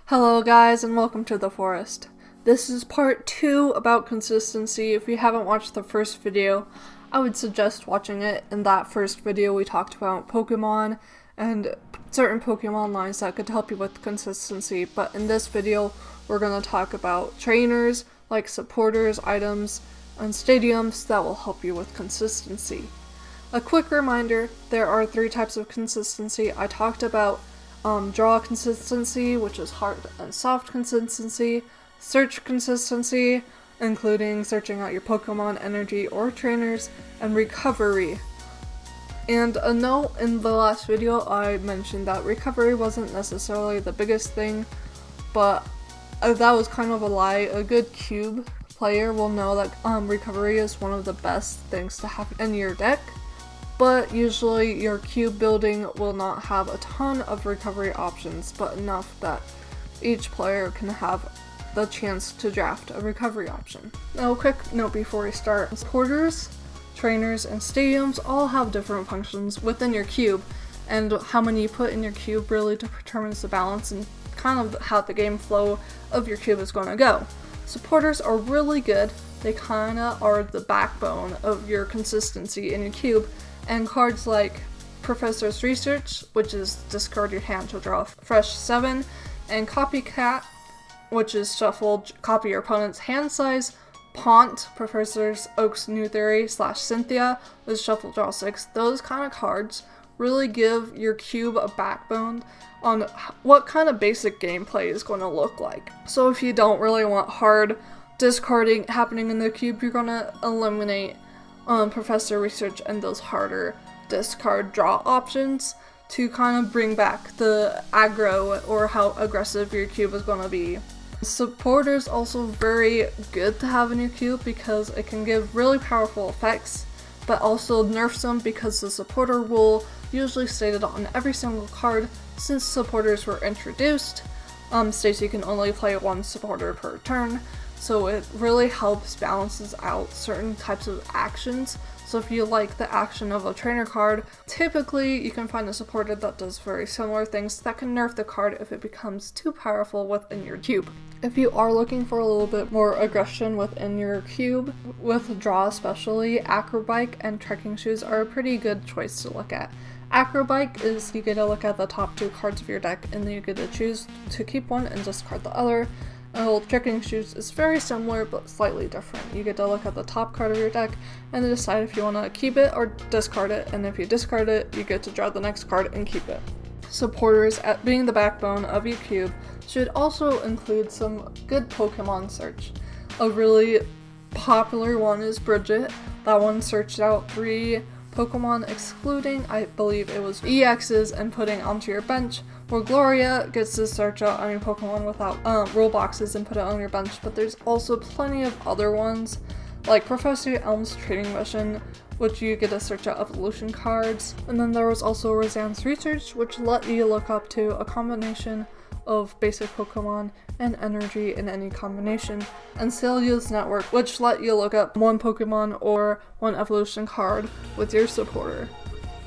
Hello guys and welcome to the forest. This is part 2 about consistency. If you haven't watched the first video, I would suggest watching it. In that first video we talked about Pokemon and certain Pokemon lines that could help you with consistency, but in this video we're going to talk about trainers like supporters, items, and stadiums that will help you with consistency. A quick reminder, there are 3 types of consistency. I talked about draw consistency, which is hard and soft consistency, search consistency, including searching out your Pokemon, energy, or trainers, and recovery. And a note, in the last video I mentioned that recovery wasn't necessarily the biggest thing, but that was kind of a lie. A good cube player will know that recovery is one of the best things to have in your deck. But usually your cube building will not have a ton of recovery options, but enough that each player can have the chance to draft a recovery option. Now, a quick note before we start. Supporters, trainers, and stadiums all have different functions within your cube, and how many you put in your cube really determines the balance and kind of how the game flow of your cube is going to go. Supporters are really good. They kind of are the backbone of your consistency in your cube. And cards like Professor's Research, which is discard your hand to draw a fresh 7, and Copycat, which is shuffle, copy your opponent's hand size, Pont, Professor Oak's New Theory / Cynthia, with shuffle, draw 6. Those kind of cards really give your cube a backbone on what kind of basic gameplay is going to look like. So if you don't really want hard discarding happening in the cube, you're going to eliminate Professor Research and those harder discard draw options to kind of bring back the aggro or how aggressive your cube is going to be. Supporters also very good to have in your cube because it can give really powerful effects, but also nerfs them because the supporter rule usually stated on every single card since supporters were introduced states you can only play one supporter per turn. So it really balances out certain types of actions. So if you like the action of a trainer card, typically you can find a supporter that does very similar things that can nerf the card if it becomes too powerful within your cube. If you are looking for a little bit more aggression within your cube, with draw especially, Acrobike and Trekking Shoes are a pretty good choice to look at. Acrobike is you get to look at the top 2 cards of your deck and then you get to choose to keep one and discard the other. Trekking Shoes is very similar but slightly different. You get to look at the top card of your deck and then decide if you want to keep it or discard it, and if you discard it, you get to draw the next card and keep it. Supporters, at being the backbone of your cube, should also include some good Pokemon search. A really popular one is Bridget. That one searched out 3 Pokemon excluding, I believe it was EXs, and putting onto your bench, where Gloria gets to search out any Pokemon without rule boxes and put it on your bench. But there's also plenty of other ones, like Professor Elm's Training Mission, which you get to search out evolution cards. And then there was also Roseanne's Research, which let you look up to a combination of basic Pokemon and energy in any combination, and Celia's Network, which let you look up one Pokemon or one evolution card with your supporter.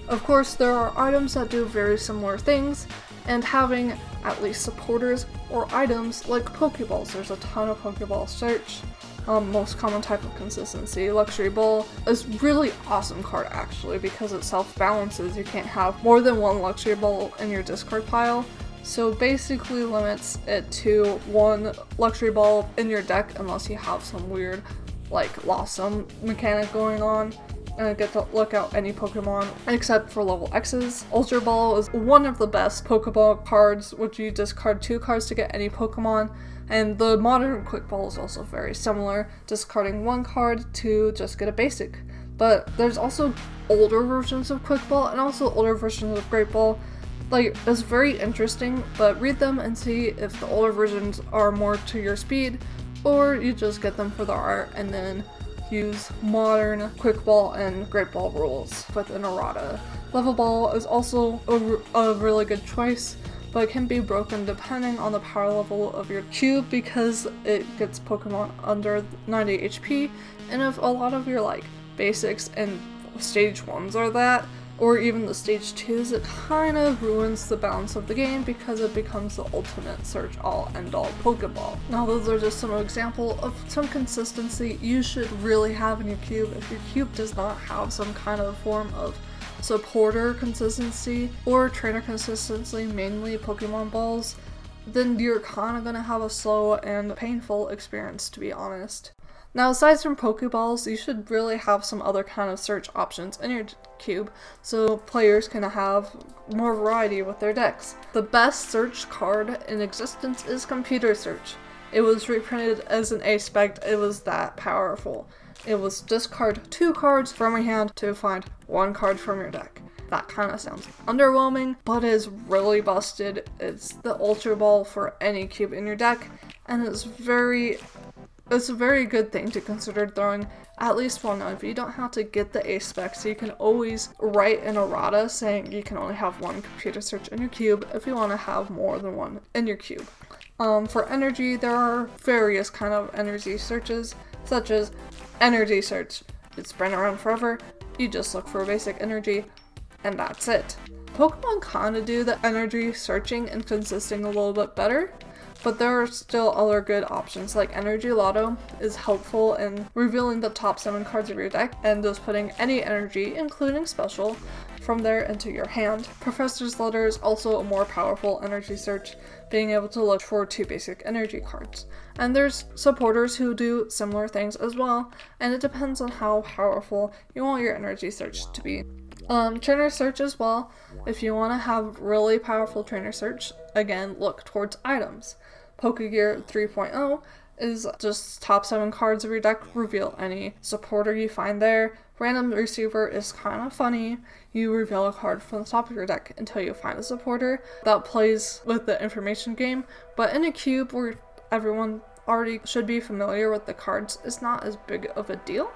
Of course, there are items that do very similar things, and having at least supporters or items like Pokeballs. There's a ton of Pokeball search. Most common type of consistency. Luxury Ball is really awesome card actually because it self-balances. You can't have more than one Luxury Ball in your discard pile. So basically limits it to 1 Luxury Ball in your deck unless you have some weird like Blossom mechanic going on, and get to look out any Pokemon except for level X's. Ultra Ball is one of the best Pokeball cards, which you discard 2 cards to get any Pokemon, and the modern Quick Ball is also very similar, discarding 1 card to just get a basic. But there's also older versions of Quick Ball and also older versions of Great Ball. Like, it's very interesting, but read them and see if the older versions are more to your speed, or you just get them for the art and then use modern Quick Ball and Great Ball rules within errata. Level Ball is also a really good choice, but it can be broken depending on the power level of your cube because it gets Pokemon under 90 HP, and if a lot of your like basics and stage 1s are that, or even the stage 2s, it kind of ruins the balance of the game because it becomes the ultimate search all end all Pokeball. Now those are just some example of some consistency you should really have in your cube. If your cube does not have some kind of form of supporter consistency or trainer consistency, mainly Pokemon balls, then you're kind of gonna have a slow and painful experience, to be honest. Now, aside from Pokeballs, you should really have some other kind of search options in your cube so players can have more variety with their decks. The best search card in existence is Computer Search. It was reprinted as an A-Spec, it was that powerful. It was discard 2 cards from your hand to find 1 card from your deck. That kind of sounds underwhelming, but is really busted. It's the Ultra Ball for any cube in your deck, and it's a very good thing to consider throwing at least one of. You don't have to get the A-Spec, so you can always write an errata saying you can only have 1 Computer Search in your cube if you want to have more than 1 in your cube. For energy, there are various kind of energy searches, such as Energy Search. It's been around forever. You just look for basic energy, and that's it. Pokemon kind of do the energy searching and consisting a little bit better, but there are still other good options, like Energy Lotto is helpful in revealing the top 7 cards of your deck and just putting any energy, including special, from there into your hand. Professor's Letter is also a more powerful energy search, being able to look for 2 basic energy cards. And there's supporters who do similar things as well, and it depends on how powerful you want your energy search to be. Trainer Search as well. If you want to have really powerful Trainer Search, again, look towards items. Pokegear 3.0 is just top 7 cards of your deck, reveal any supporter you find there. Random Receiver is kind of funny. You reveal a card from the top of your deck until you find a supporter. That plays with the information game, but in a cube where everyone already should be familiar with the cards, it's not as big of a deal.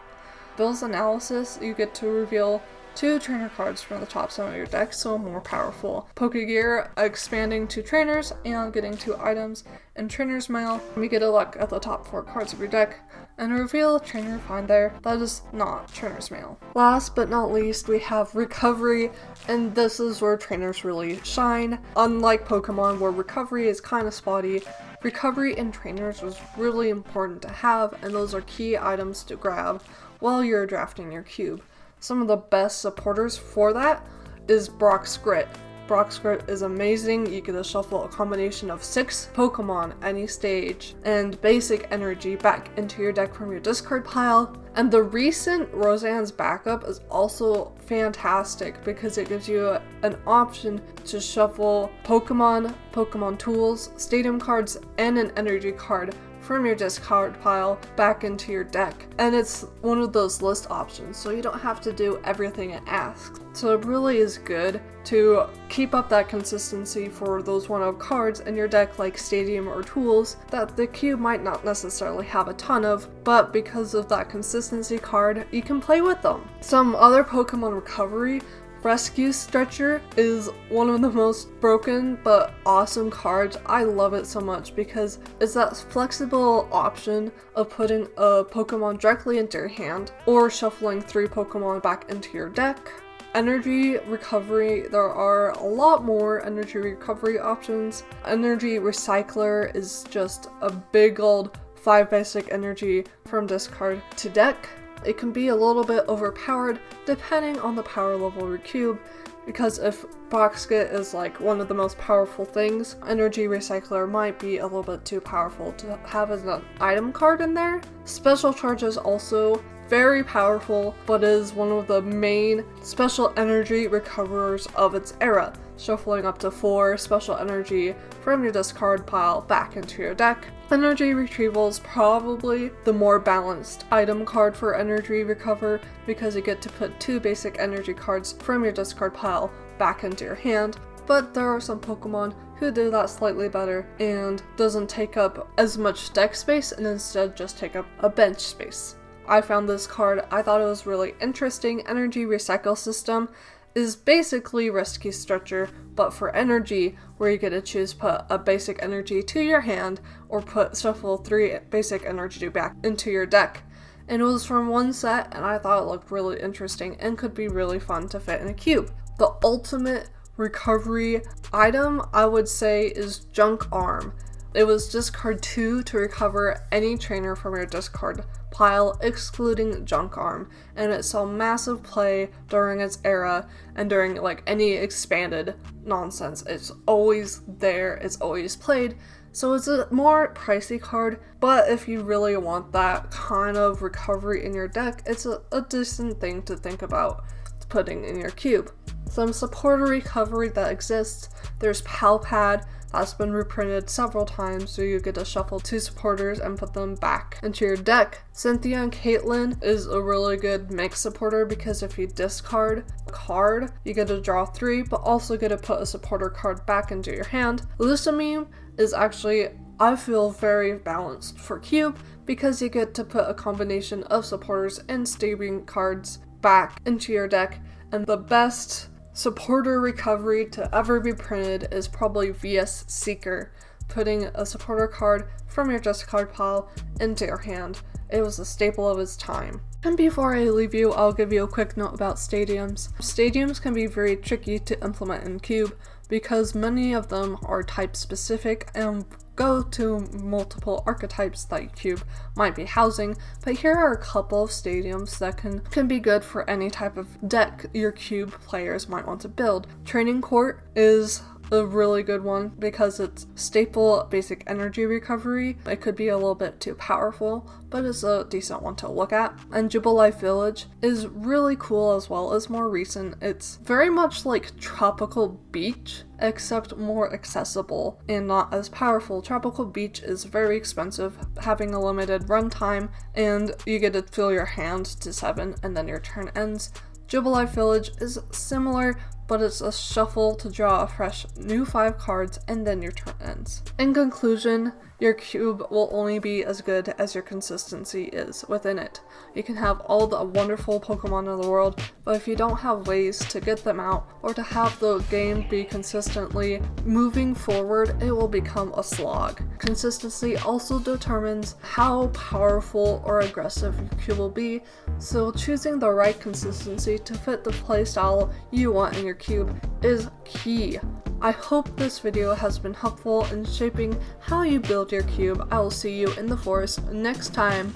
Bill's Analysis, you get to reveal 2 trainer cards from the top 7 of your deck, so more powerful. Pokegear, expanding to trainers and getting 2 items. In Trainer's Mail, you get a look at the top 4 cards of your deck and reveal a trainer you find there. That is not Trainer's Mail. Last but not least, we have Recovery, and this is where trainers really shine. Unlike Pokemon, where recovery is kind of spotty, recovery in trainers was really important to have, and those are key items to grab while you're drafting your cube. Some of the best supporters for that is Brock's Grit. Brock's Grit is amazing. You get to shuffle a combination of 6 Pokemon any stage and basic energy back into your deck from your discard pile. And the recent Roseanne's backup is also fantastic because it gives you an option to shuffle Pokemon tools, stadium cards, and an energy card from your discard pile back into your deck. And it's one of those list options, so you don't have to do everything it asks. So it really is good to keep up that consistency for those one-of cards in your deck, like stadium or tools, that the cube might not necessarily have a ton of, but because of that consistency card, you can play with them. Some other Pokemon recovery, Rescue Stretcher is one of the most broken but awesome cards. I love it so much because it's that flexible option of putting a Pokemon directly into your hand or shuffling 3 Pokemon back into your deck. Energy recovery, there are a lot more energy recovery options. Energy Recycler is just a big old 5 basic energy from discard to deck. It can be a little bit overpowered depending on the power level of your cube, because if Boxkit is like one of the most powerful things, Energy Recycler might be a little bit too powerful to have as an item card in there. Special Charge is also very powerful, but is one of the main special energy recoverers of its era, shuffling up to 4 special energy from your discard pile back into your deck. Energy Retrieval is probably the more balanced item card for energy recover because you get to put 2 basic energy cards from your discard pile back into your hand, but there are some Pokemon who do that slightly better and doesn't take up as much deck space and instead just take up a bench space. I found this card, I thought it was really interesting. Energy Recycle System is basically Rescue Stretcher, but for energy, where you get to choose put a basic energy to your hand or shuffle 3 basic energy back into your deck. and it was from one set, and I thought it looked really interesting and could be really fun to fit in a cube. The ultimate recovery item, I would say, is Junk Arm. It was discard 2 to recover any trainer from your discard pile, excluding Junk Arm, and it saw massive play during its era and during like any expanded nonsense. It's always there, it's always played, so it's a more pricey card, but if you really want that kind of recovery in your deck, it's a decent thing to think about putting in your cube. Some supporter recovery that exists, there's Pal Pad. That's been reprinted several times, so you get to shuffle 2 supporters and put them back into your deck. Cynthia and Caitlin is a really good mix supporter because if you discard a card, you get to draw 3, but also get to put a supporter card back into your hand. Lusamine is actually, I feel, very balanced for cube because you get to put a combination of supporters and stabbing cards back into your deck, and the best supporter recovery to ever be printed is probably VS Seeker, putting a supporter card from your discard pile into your hand. It was a staple of its time. And before I leave you, I'll give you a quick note about stadiums. Stadiums can be very tricky to implement in Cube because many of them are type specific and go to multiple archetypes that Cube might be housing, but here are a couple of stadiums that can be good for any type of deck your Cube players might want to build. Training Court is a really good one because it's staple basic energy recovery. It could be a little bit too powerful, but it's a decent one to look at. And Jubilife Village is really cool as well as more recent. It's very much like Tropical Beach, except more accessible and not as powerful. Tropical Beach is very expensive, having a limited runtime, and you get to fill your hand to 7 and then your turn ends. Jubilife Village is similar, but it's a shuffle to draw a fresh new 5 cards and then your turn ends. In conclusion, your cube will only be as good as your consistency is within it. You can have all the wonderful Pokemon in the world, but if you don't have ways to get them out or to have the game be consistently moving forward, it will become a slog. Consistency also determines how powerful or aggressive your cube will be, so choosing the right consistency to fit the playstyle you want in your cube is key. I hope this video has been helpful in shaping how you build your cube. I will see you in the forest next time.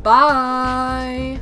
Bye!